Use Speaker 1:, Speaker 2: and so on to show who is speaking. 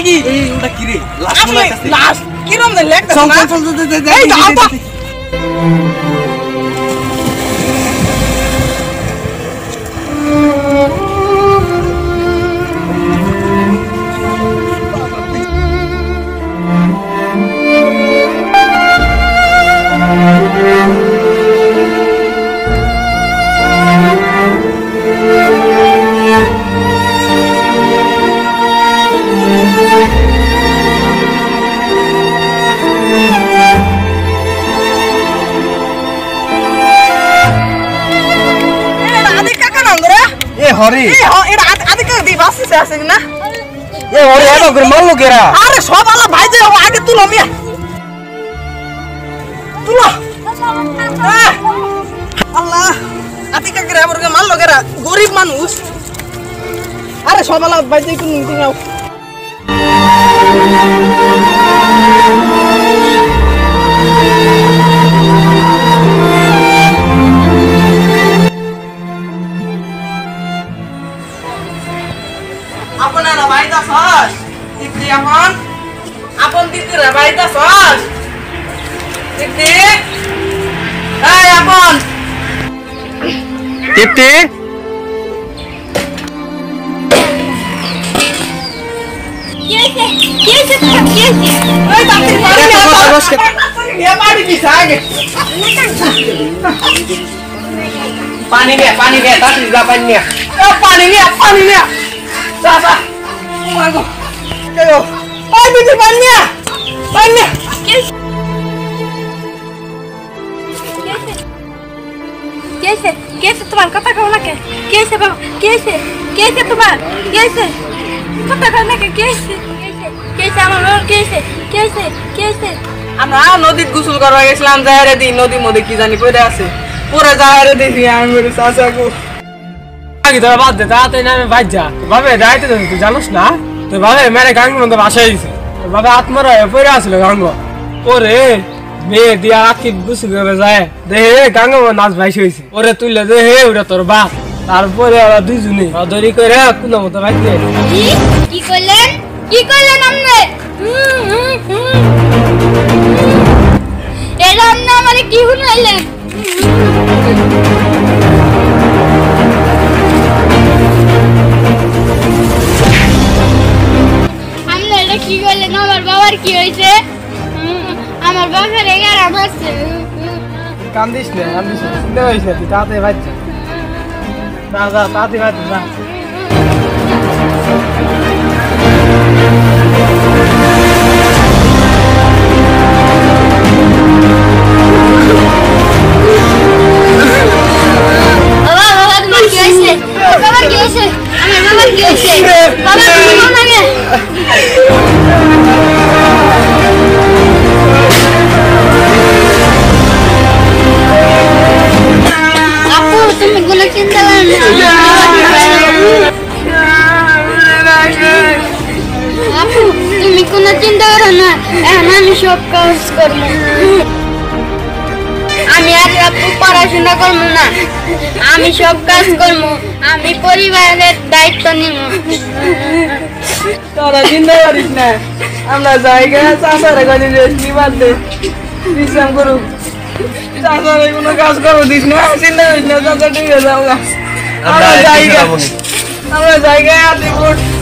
Speaker 1: নাকি
Speaker 2: এই ওটা কি রে লাশ
Speaker 1: আসলে
Speaker 2: মনে আছে
Speaker 1: লাশ কিরম না লাগতেছে
Speaker 2: চল
Speaker 1: না
Speaker 2: চল চল
Speaker 1: এই যাও তো
Speaker 2: হরি
Speaker 1: এটা আদিকে দি বাসিছে আছে না
Speaker 2: এ হরি এত করে মারলো কেরা
Speaker 1: আরে সব আলা ভাই যে আগে তুলো মিয়া তুলো আল্লাহ আদিকে করে আমাকে মারলো কেরা গরিব মানুষ আরে সব আলা ভাই যে একটু নিতে নাও আপনারা বাইদা সস দিদি আপন দিদিরা বাইদা সস দিদি এই আপন
Speaker 2: দীপ্তি
Speaker 1: ওই তাড়াতাড়ি পানি দিছে আগে
Speaker 2: পানি দে তাড়াতাড়ি যা পানি নিয়ে
Speaker 1: পানি নিয়ে Sasa. Mago. Kayo. Ay, bitipan niya.
Speaker 3: कैसे तुम्हारा कथा कहना के कैसे बाबा कैसे तुम्हारा कैसे कथा कहना के कैसे हमारे कैसे
Speaker 1: আমরা নদীত গোসল করবা গেছিলাম যাহারে দি নদী মধ্যে কি জানি পড়ে আছে পুরো যাহারে দেখি আমি বলি চাচাকু
Speaker 4: আগে তোরা বাদ দে তাতে নামে ভাই যা ভাবে যাইতে তো তুই জানিস না তোর ভাবে মেরে গাঙ্গের মধ্যে বাসায় দিছে তোর ভাবে আত্মরা পড়ে আসলো গাঙ্গ ওরে মেয়ে দিয়া আকি গুছি করে যায় দেহে গাঙ্গ নাচ ভাইস হয়েছে ওরে তুইলে দেহে ওটা তোর বাপ তারপরে ওরা দুইজনে দড়ি করে কোনো মতো ভাই দিয়ে
Speaker 3: কি করলেন আমনে এরা আমনে আমারে কি হুনাইলেন কি করলেন আমার বাবার কি হয়েছে আমার বাবার এগার আমারছে
Speaker 4: কান্দিস না চিন্তা করিস না তুই তাড়াতাড়ি ভাই যা তাড়াতাড়ি ভাই যা
Speaker 3: তুমি কোনো চিন্তা করো না এখন আমি সব কাজ করবো আমি আর পড়াশোনা করবো না আমি সব কাজ করবো আমি পরিবারের দায়িত্ব নিব
Speaker 1: তোরা চিন্তা করিস না আমরা জায়গা চাষারে গনি রেস্টি বাদ দে বিশ্রাম করুক চাষারে কোনো কাজ করবো দিস না চিন্তা করিস না চাষা ঠিক আছে আমরা জায়গা আছি